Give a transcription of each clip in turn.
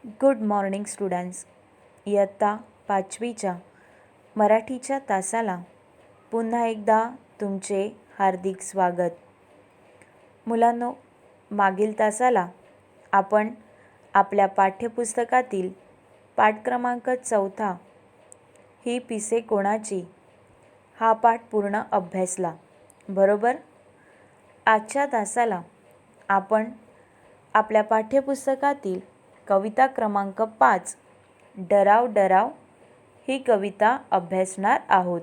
Good morning students. इयत्ता 5वीच्या मराठीच्या तासाला पुन्हा एकदा तुमचे हार्दिक स्वागत. मुलांनो, मागील तासाला आपण आपल्या पाठ्यपुस्तकातील पाठ क्रमांक 4 ही पिसे कोणाची हा पाठ पूर्ण अभ्यासला, बरोबर? आजच्या तासाला आपण आपल्या पाठ्यपुस्तकातील कविता क्रमांक 5 डराव डराव ही कविता अभ्यासणार आहोत.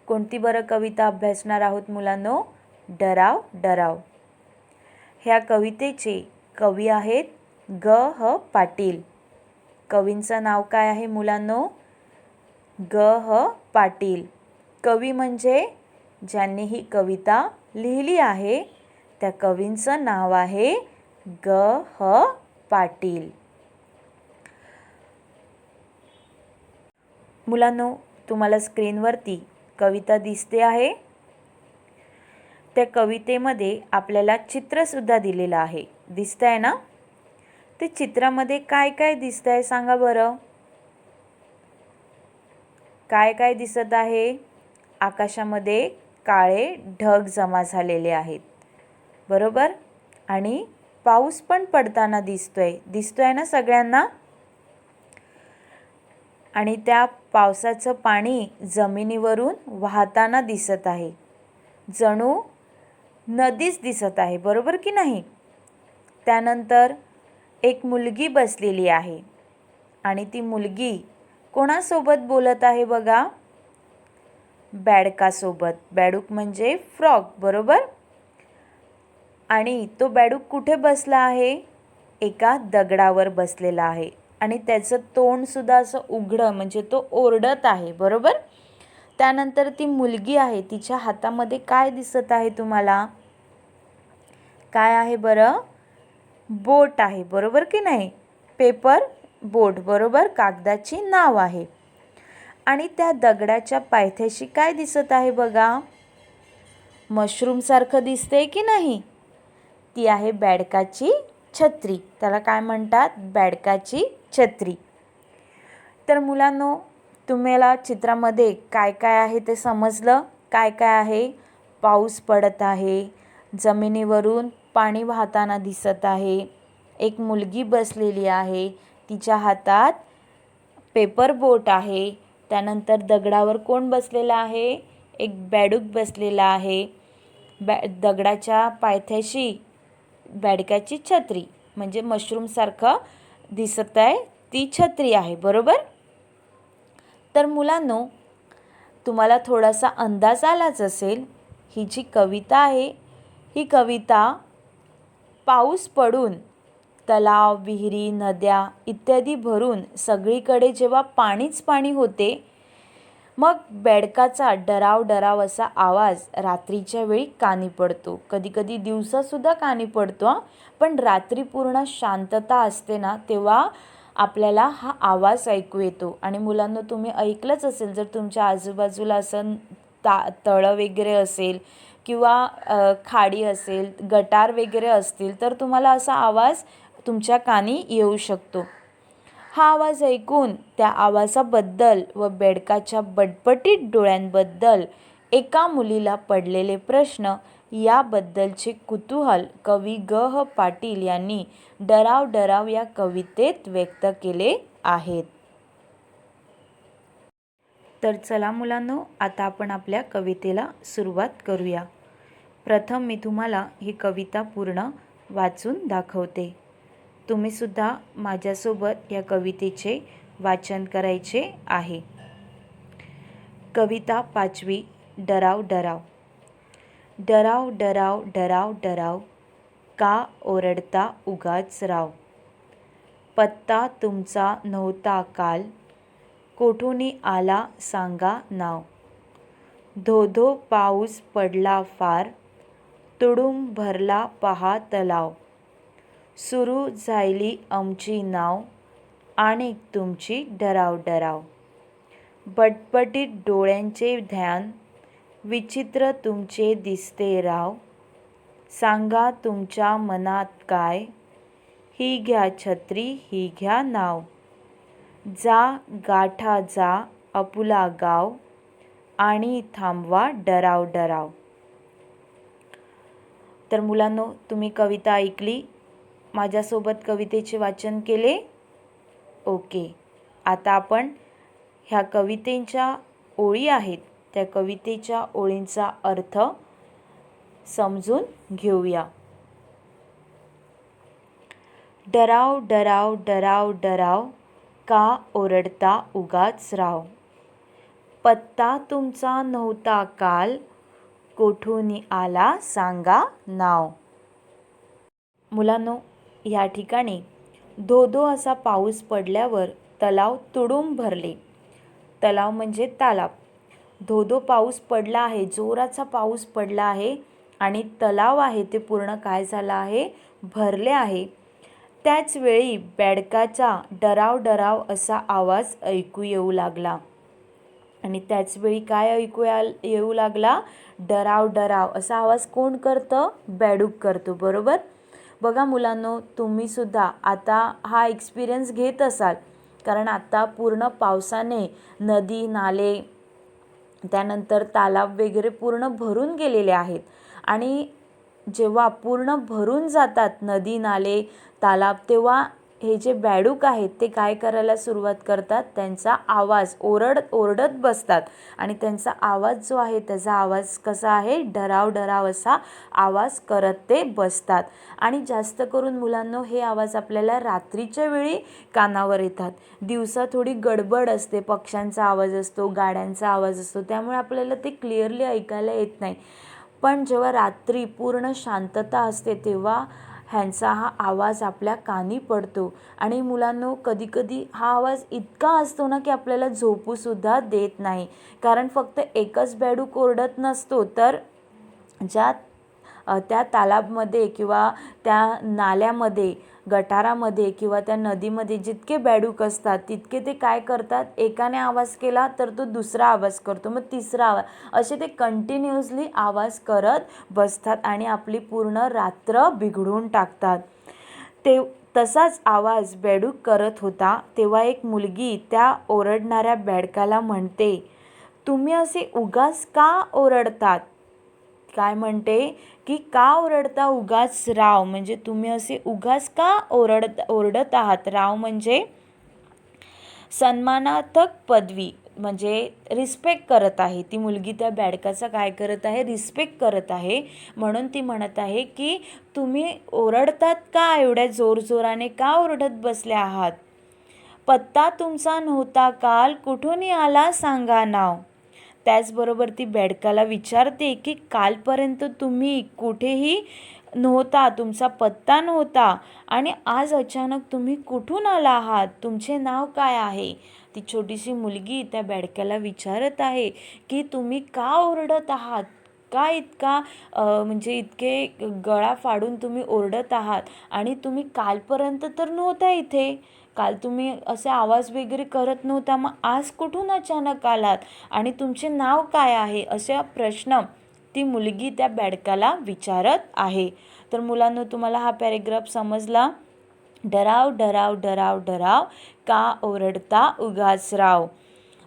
कोणती बरं कविता अभ्यासणार आहोत मुलांनो? डराव डराव. ह्या कवितेचे कवी आहेत ग.ह. पाटील. कवींचं नाव काय आहे मुलांनो? ग.ह. पाटील. कवी म्हणजे ज्यांनी ही कविता लिहिली आहे त्या कवींचं नाव आहे ग.ह. पाटील. मुलांनो, तुम्हाला स्क्रीनवरती कविता दिसते आहे. त्या कवितेमध्ये आपल्याला चित्रसुद्धा दिलेलं आहे. दिसतंय ना? ते चित्रामध्ये काय काय दिसतंय सांगा बरं. काय काय दिसत आहे? आकाशामध्ये काळे ढग जमा झालेले आहेत, बरोबर? आणि पाऊस पण पडताना दिसतोय ना सगळ्यांना? आणि त्या पावसाचं पाणी जमिनीवरून वाहताना दिसत आहे. जणू नदीच दिसत आहे, बरोबर की नाही? त्यानंतर एक मुलगी बसलेली आहे आणि ती मुलगी कोणासोबत बोलत आहे बघा? बेडकासोबत. बेडूक म्हणजे फ्रॉग, बरोबर? आणि तो बेडूक कुठे बसला आहे? एका दगडावर बसलेला आहे आणि त्याचं तोंड सुद्धा असं उघडं, म्हणजे तो ओरडत आहे, बरोबर? त्यानंतर ती मुलगी आहे, तिच्या हातामध्ये काय दिसत आहे तुम्हाला? काय आहे बरं? बोट आहे, बरोबर की नाही? पेपर बोट, बरोबर? कागदाची नाव आहे. आणि त्या दगडाच्या पायथ्याशी काय दिसत आहे बघा? मशरूम सारखं दिसते की नाही? ती आहे बेडकाची छत्री. त्याला काय म्हणतात? बेडकाची छत्री. तर मुलांनो, तुम्हाला चित्रामध्ये काय काय आहे ते समजलं? काय काय आहे? पाऊस पडत आहे, जमिनीवरून पाणी वाहताना दिसत आहे, एक मुलगी बसलेली आहे, तिच्या हातात पेपर बोट आहे, त्यानंतर दगडावर कोण बसलेला आहे? एक बेडूक बसलेला आहे, दगडाच्या पायथ्याशी बेडकाची छत्री, म्हणजे मशरूमसारखं दिसत आहे, ती छत्री आहे, बरोबर? तर मुलांनो, तुम्हाला थोडासा अंदाज आलाच असेल. ही जी कविता आहे, ही कविता पाऊस पडून तलाव, विहिरी, नद्या इत्यादी भरून सगळीकडे जेव्हा पाणीच पाणी होते, मग बेडकाचा डराव डराव असा आवाज रात्रीच्या वेळी कानी पडतो. कधी कधी दिवसासुद्धा कानी पडतो, पण रात्री पूर्ण शांतता असते ना, तेव्हा आपल्याला हा आवाज ऐकू येतो. आणि मुलांना तुम्ही ऐकलंच असेल, जर तुमच्या आजूबाजूला असं तळं वगैरे असेल किंवा खाडी असेल, गटार वगैरे असतील, तर तुम्हाला असा आवाज तुमच्या कानी येऊ शकतो. हा आवाज ऐकून त्या आवाजाबद्दल व बेडकाच्या बटबटीत डोळ्यांबद्दल एका मुलीला पडलेले प्रश्न याबद्दलचे कुतूहल कवी ग.ह. पाटील यांनी डराव डराव या कवितेत व्यक्त केले आहेत. तर चला मुलांनो, आता आपण आपल्या कवितेला सुरुवात करूया. प्रथम मी तुम्हाला ही कविता पूर्ण वाचून दाखवते. तुम्ही सुद्धा माझ्यासोबत या कवितेचे वाचन करायचे आहे. कविता 5वी डराव डराव. डराव डराव डराव डराव, का ओरडता उगाच राव. पत्ता तुमचा नव्हता काल, कोठूनी आला सांगा नाव. धो धो पाऊस पडला फार, तुडुंब भरला पहा तलाव. सुरू झाली आमची नाव, आणि तुमची डराव डराव. बटबटीत डोळ्यांचे ध्यान, विचित्र तुमचे दिसते राव. सांगा तुमच्या मनात काय, ही घ्या छत्री ही घ्या नाव, जा गाठा जा आपुला गाव, आणि थांबवा डराव डराव. तर मुलांनो, तुम्ही कविता ऐकली, माझ्यासोबत कवितेचे वाचन केले. ओके, आता आपण ह्या कवितेच्या ओळी आहेत त्या कवितेच्या ओळींचा अर्थ समजून घेऊया. डराव डराव डराव डराव, का ओरडता उगाच राव, पत्ता तुमचा नव्हता काल, कोठून आला सांगा नाव. मुलांनो, या ठिकाणी धो धो असा पाऊस पडल्यावर तलाव तुडूंब भरले. तलाव म्हणजे तालाब. धो धो पाऊस पडला आहे, जोराचा पाऊस पडला आहे आणि तलाव आहे ते पूर्ण काय झाला आहे, भरले आहे. त्याच वेळी बेडकाचा डराव डराव असा आवाज ऐकू येऊ लागला. आणि त्याच वेळी काय ऐकू येऊ लागला, डराव डराव असा आवाज कोण करतं, बेडूक करतो. बरोबर. बघा मुलांनो, तुम्ही सुद्धा आता हा एक्सपिरियन्स घेत असाल, कारण आता पूर्ण पावसाने नदी नाले त्यानंतर तालाब वगैरे पूर्ण भरून गेलेले आहेत. आणि जेव्हा पूर्ण भरून जातात नदी नाले तालाब, तेव्हा हे जे बेडूक आहेत ते काय करायला सुरुवात करतात, त्यांचा आवाज ओरडत बसतात. आणि त्यांचा आवाज जो आहे त्याचा आवाज कसा आहे, डराव डराव असा आवाज करत ते बसतात. आणि जास्त करून मुलांनो, हे आवाज आपल्याला रात्रीच्या वेळी कानावर येतात. दिवसा थोडी गडबड असते, पक्ष्यांचा आवाज असतो, गाड्यांचा आवाज असतो, त्यामुळे आपल्याला ते क्लिअरली ऐकायला येत नाही. पण जेव्हा रात्री पूर्ण शांतता असते तेव्हा ह्यांचा हा आवाज आपल्या कानी पडतो. आणि मुलांनो, कधीकधी हा आवाज इतका असतो ना की आपल्याला झोपूसुद्धा देत नाही. कारण फक्त एकच बेडूक ओरडत नसतो, तर त्या तालाबमध्ये किंवा त्या नाल्यामध्ये गटारामध्ये किंवा त्या नदीमध्ये जितके बेडूक असतात तितके ते काय करतात, एकाने आवाज केला तर तो दुसरा आवाज करतो, मग तिसरा आवाज, असे ते कंटिन्युअसली आवाज करत बसतात आणि आपली पूर्ण रात्र बिघडून टाकतात. ते तसाच आवाज बेडूक करत होता. तेव्हा एक मुलगी त्या ओरडणाऱ्या बेडकाला म्हणते, तुम्ही असे उगाच का ओरडतात. काय म्हणते की का ओरडता उगाच राव, म्हणजे तुम्ही असे उगाच का ओरडत आहात. राव म्हणजे सन्मानार्थक पदवी, म्हणजे रिस्पेक्ट करत आहे ती मुलगी, त्या बेडकाचा काय करत आहे, रिस्पेक्ट करत आहे. म्हणून ती म्हणत आहे की तुम्ही ओरडतात का, एवढ्या जोरजोराने का ओरडत बसले आहात. पत्ता तुमचा नव्हता काल, कुठून आला सांगा नाव. त्याचबरोबर ती बेडकाला विचारते की कालपर्यंत तुम्ही कुठेही नव्हता, तुमचा पत्ता नव्हता, आणि आज अचानक तुम्ही कुठून आला आहात, तुमचे नाव काय आहे. ती छोटीशी मुलगी त्या बेडक्याला विचारत आहे की तुम्ही का ओरडत आहात, का इतका म्हणजे इतके गळा फाडून तुम्ही ओरडत आहात, आणि तुम्ही कालपर्यंत तर नव्हता इथे, काल तुम्ही असे आवाज वगैरे करत नव्हता, मग आज कुठून अचानक आलात, आणि तुमचे नाव काय आहे, असा प्रश्न ती मुलगी त्या बेडकाला विचारत आहे. तर मुलांनो, तुम्हाला हा पॅरेग्राफ समजला. डराव डराव डराव डराव, का ओरडता उगाच राव,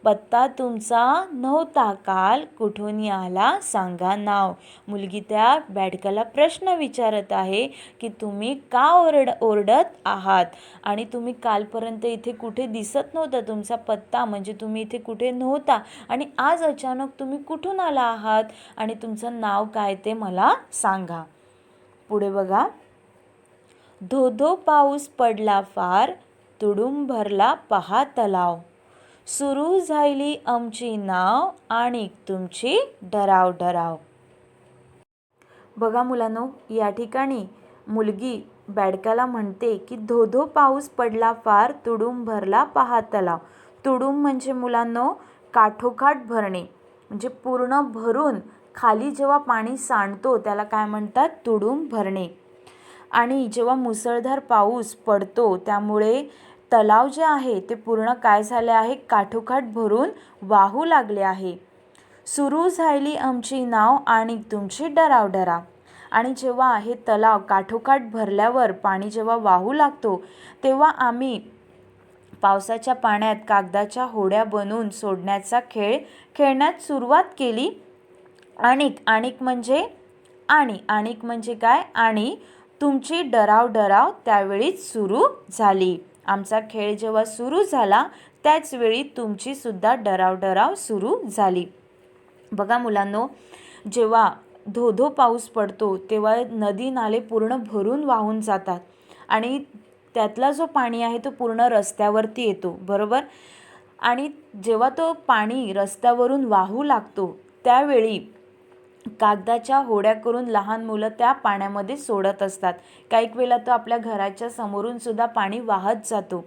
पत्ता तुमचा नव्हता काल, कुठून आला सांगा नाव. मुलगी त्या बेडकाला प्रश्न विचारत आहे की तुम्ही का ओरडत आहात, आणि तुम्ही कालपर्यंत इथे कुठे दिसत नव्हता, तुमचा पत्ता म्हणजे तुम्ही इथे कुठे नव्हता, आणि आज अचानक तुम्ही कुठून आला आहात, आणि तुमचं नाव काय ते मला सांगा. पुढे बघा. धो धो पाऊस पडला फार, तुडूंब भरला पहा तलाव, सुरू झाली आमची नाव, आणि तुमची डराव डराव. बघा मुलांनो, या ठिकाणी मुलगी बेडकाला म्हणते की धो धो पाऊस पडला फार, तुडूंब भरला पहा तलाव. तुडूंब म्हणजे मुलांनो काठोकाठ भरणे, म्हणजे पूर्ण भरून खाली जेव्हा पाणी सांडतो त्याला काय म्हणतात, तुडूंब भरणे. आणि जेव्हा मुसळधार पाऊस पडतो त्यामुळे तलाव जे आहे ते पूर्ण काय झाले आहे, काठोकाठ भरून वाहू लागले आहे. सुरू झाली आमची नाव, आणि तुमची डराव डराव. आणि जेव्हा हे तलाव काठोकाठ भरल्यावर पाणी जेव्हा वाहू लागतो तेव्हा आम्ही पावसाच्या पाण्यात कागदाच्या होड्या बनवून सोडण्याचा खेळ खेळण्यास सुरुवात केली. आणिक म्हणजे काय, आणि तुमची डराव त्यावेळीच सुरू झाली. आमचा खेळ जेव्हा सुरू झाला त्याच वेळी तुमची सुद्धा डराव सुरू झाली. बघा मुलांनो, जेव्हा धो पाऊस पडतो तेव्हा नदी नाले पूर्ण भरून वाहून जातात आणि त्यातला जो पाणी आहे तो पूर्ण रस्त्यावरती येतो, बरोबर. आणि जेव्हा तो पाणी रस्त्यावरून वाहू लागतो त्यावेळी कागदाच्या होड्या करून लहान मुलं त्या पाण्यामध्ये सोडत असतात. काही वेळेला तो आपल्या घराच्या समोरून सुद्धा पाणी वाहत जातो.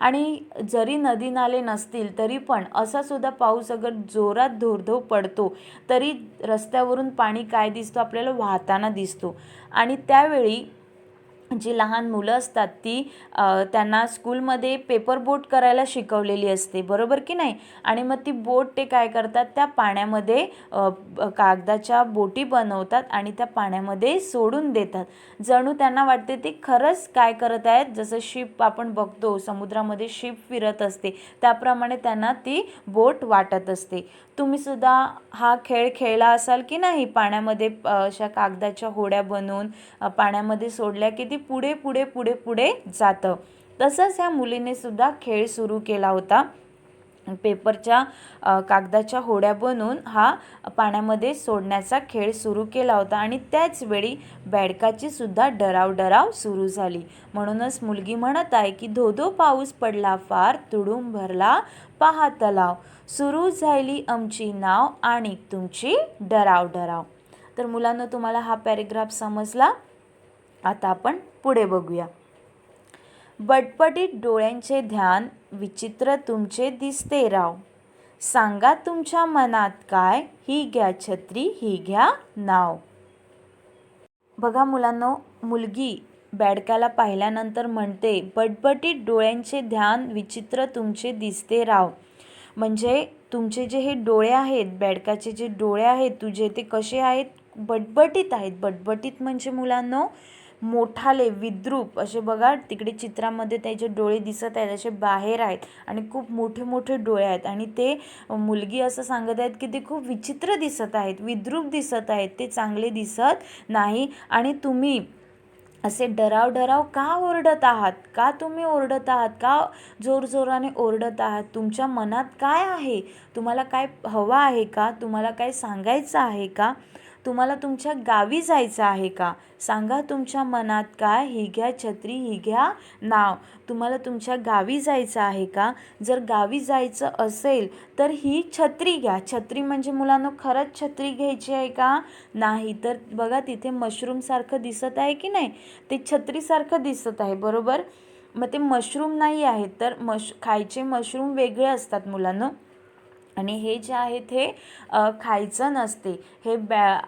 आणि जरी नदी नाले नसतील तरी पण असा सुद्धा पाऊस अगर जोरात धो पडतो तरी रस्त्यावरून पाणी काय दिसतो आपल्याला, वाहताना दिसतो. आणि त्यावेळी जी लहान मुलं असतात ती त्यांना स्कूलमध्ये पेपर बोट करायला शिकवलेली असते, बरोबर की नाही. आणि मग ती बोट ते काय करतात, त्या पाण्यामध्ये कागदाच्या बोटी बनवतात आणि त्या पाण्यामध्ये सोडून देतात. जणू त्यांना वाटते ते खरंच काय करत आहेत, जसं शिप आपण बघतो समुद्रामध्ये शिप फिरत असते त्याप्रमाणे त्यांना ती बोट वाटत असते. तुम्ही सुद्धा हा खेळ खेळला असाल की नाही, पाण्यामध्ये अशा कागदाच्या होड्या बनवून पाण्यामध्ये सोडल्या की ती पुढे पुढे पुढे पुढे जातं. तसंच ह्या मुलीने सुद्धा खेळ सुरू केला होता. पेपरच्या कागदाच्या होड्या बनवून हा पाण्यामध्ये सोडण्याचा खेळ सुरू केला होता आणि त्याच वेळी बेडकाची सुद्धा डराव सुरू झाली. म्हणूनच मुलगी म्हणत आहे की धो पाऊस पडला फार, तुडूंब भरला पहा तलाव, सुरू झाली आमची नाव आणि तुमची डराव. तर मुलांनो, तुम्हाला हा पॅरेग्राफ समजला. आता आपण पुढे बघूया. बटबटीत डोळ्यांचे ध्यान, विचित्र तुमचे दिसते राव, सांगा तुमच्या मनात काय, ही घ्या छत्री ही घ्या नाव. बघा मुलांनो, मुलगी बेडकाला पाहिल्यानंतर म्हणते, बटबटीत डोळ्यांचे ध्यान, विचित्र तुमचे दिसते राव. म्हणजे तुमचे जे हे डोळे आहेत, बेडकाचे जे डोळे आहेत तुझे, ते कसे आहेत, बटबटीत आहेत. बटबटीत म्हणजे मुलांनो मोठाले, विद्रूप असे. बघा तिकडे चित्रामध्ये त्याचे डोळे दिसत आहेत, असे बाहेर आहेत आणि खूप मोठे मोठे डोळे आहेत. आणि ते मुलगी असं सांगत आहेत की ते खूप विचित्र दिसत आहेत, विद्रूप दिसत आहेत, ते चांगले दिसत नाही. आणि तुम्ही असे डराव का ओरडत आहात, का तुम्ही ओरडत आहात, का जोरजोराने ओरडत आहात, तुमच्या मनात काय आहे, तुम्हाला काय हवं आहे का, तुम्हाला काय सांगायचं आहे का, तुम्हाला तुमच्या गावी जायचं आहे का, सांगा तुमच्या मनात काय, ही घ्या छत्री ही घ्या नाव. तुम्हाला तुमच्या गावी जायचं आहे का, जर गावी जायचं असेल तर ही छत्री घ्या. छत्री म्हणजे मुलांनो खरंच छत्री घ्यायची आहे का, नाही तर बघा तिथे मशरूमसारखं दिसत आहे की नाही, ते छत्रीसारखं दिसत आहे, बरोबर. मग ते मशरूम नाही आहे, तर खायचे मशरूम वेगळे असतात मुलांनो, आणि हे जे आहेत हे खायचं नसते. हे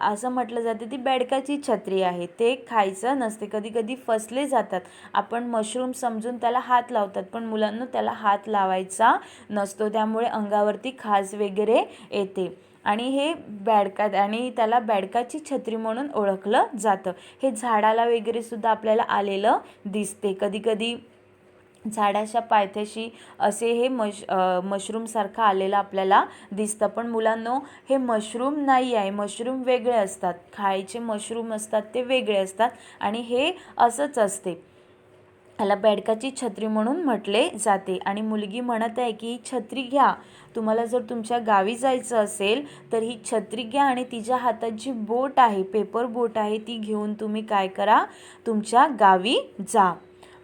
असं म्हटलं जाते ती बेडकाची छत्री आहे, ते खायचं नसते. कधी कधी फसले जातात, आपण मशरूम समजून त्याला हात लावतात, पण मुलांना त्याला हात लावायचा नसतो, त्यामुळे अंगावरती खाज वगैरे येते. आणि हे आणि त्याला बेडकाची छत्री म्हणून ओळखलं जातं. हे झाडाला वगैरे सुद्धा आपल्याला आलेलं दिसते. कधी कधी झाडाच्या पायथ्याशी असे हे मशरूमसारखं आलेलं आपल्याला दिसतं. पण मुलांनो हे मशरूम नाही आहे, मशरूम वेगळे असतात, खायचे मशरूम असतात ते वेगळे असतात, आणि हे असंच असते. ह्याला बेडकाची छत्री म्हणून म्हटले जाते. आणि मुलगी म्हणत आहे की ही छत्री घ्या, तुम्हाला जर तुमच्या गावी जायचं असेल तर ही छत्री घ्या आणि तिच्या हातात जी बोट आहे, पेपर बोट आहे, ती घेऊन तुम्ही काय करा, तुमच्या गावी जा.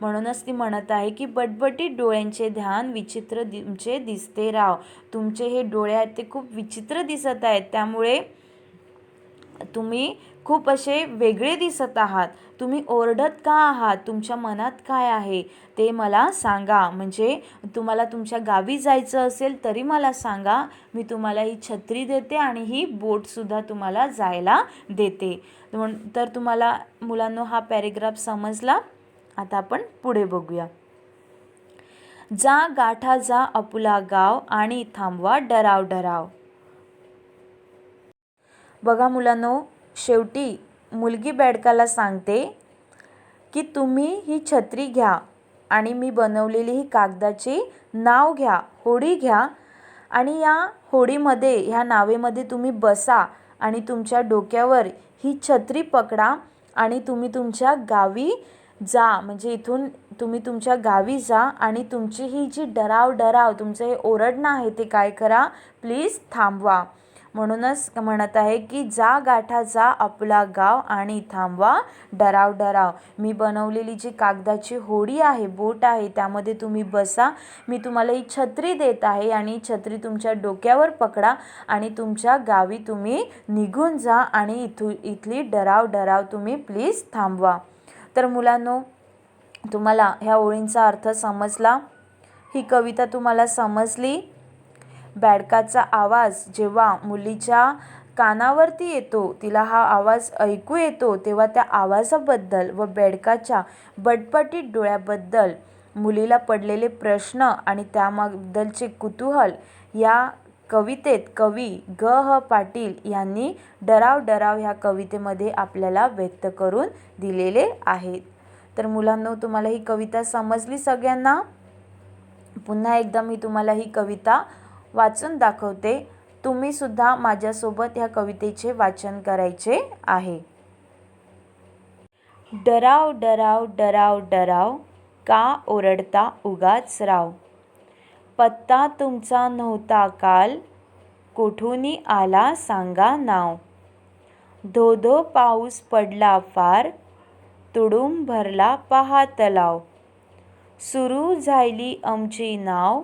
म्हणूनच ती म्हणत आहे की बटबटीत डोळ्यांचे ध्यान, विचित्र तुमचे दिसते राव. तुमचे हे डोळे आहेत ते खूप विचित्र दिसत आहेत, त्यामुळे तुम्ही खूप असे वेगळे दिसत आहात. तुम्ही ओरडत का आहात, तुमच्या मनात काय आहे ते मला सांगा. म्हणजे तुम्हाला तुमच्या गावी जायचं असेल तरी मला सांगा, मी तुम्हाला ही छत्री देते आणि ही बोटसुद्धा तुम्हाला जायला देते. तर तुम्हाला मुलांनो हा पॅरेग्राफ समजला. आता आपण पुढे बघूया. जा गाठा जा आपुला गाव आणि थांबवा डराव. बघा मुलांनो, शेवटी मुलगी बेडकाला सांगते की तुम्ही ही छत्री घ्या आणि मी बनवलेली ही कागदाची नाव घ्या, होडी घ्या आणि या होडीमध्ये, ह्या नावेमध्ये तुम्ही बसा आणि तुमच्या डोक्यावर ही छत्री पकडा आणि तुम्ही तुमच्या गावी जा, म्हणजे इथून तुम्ही तुमच्या गावी जा आणि तुमची ही जी डराव तुमचं हे ओरडणं आहे ते काय करा, प्लीज थांबवा. म्हणूनच म्हणत आहे की जा गाठा जा आपला गाव आणि थांबवा डराव. मी बनवलेली जी कागदाची होडी आहे, बोट आहे, त्यामध्ये तुम्ही बसा. मी तुम्हाला ही छत्री देत आहे आणि छत्री तुमच्या डोक्यावर पकडा आणि तुमच्या गावी तुम्ही निघून जा आणि इथली डराव तुम्ही प्लीज थांबवा. तर मुलांनो, तुम्हाला ह्या ओळींचा अर्थ समजला? ही कविता तुम्हाला समजली? बेडकाचा आवाज जेव्हा मुलीच्या कानावरती येतो, तिला हा आवाज ऐकू येतो, तेव्हा त्या आवाजाबद्दल व बेडकाच्या बटबटीत डोळ्याबद्दल, मुलीला पडलेले प्रश्न आणि त्याबद्दलचे कुतूहल या कवितेत कवी ग.ह. पाटील यांनी डराव ह्या कवितेमध्ये आपल्याला व्यक्त करून दिलेले आहेत. तर मुलांनो, तुम्हाला ही कविता समजली सगळ्यांना? पुन्हा एकदा मी तुम्हाला ही कविता वाचून दाखवते. तुम्ही सुद्धा माझ्यासोबत ह्या कवितेचे वाचन करायचे आहे. डराव का ओरडता उगाच राव, पत्ता तुमचा नव्हता काल, कुठूनी आला सांगा नाव. धो पाऊस पडला फार, तुडूंब भरला पहा तलाव. सुरू झाली आमची नाव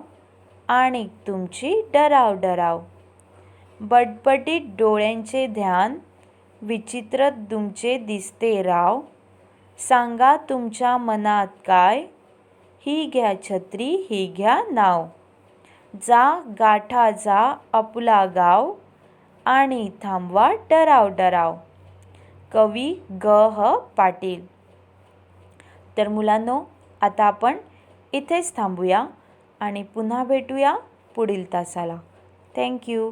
आणि तुमची डराव. बटबटीत डोळ्यांचे ध्यान, विचित्र तुमचे दिसते राव. सांगा तुमच्या मनात काय, ही घ्या छत्री ही घ्या नाव. जा गाठा जा आपला गाव आणि थांबवा डराव. कवी ग.ह. पाटील. तर मुलांनो, आता आपण इथेच थांबूया आणि पुन्हा भेटूया पुढील तासाला. थँक्यू.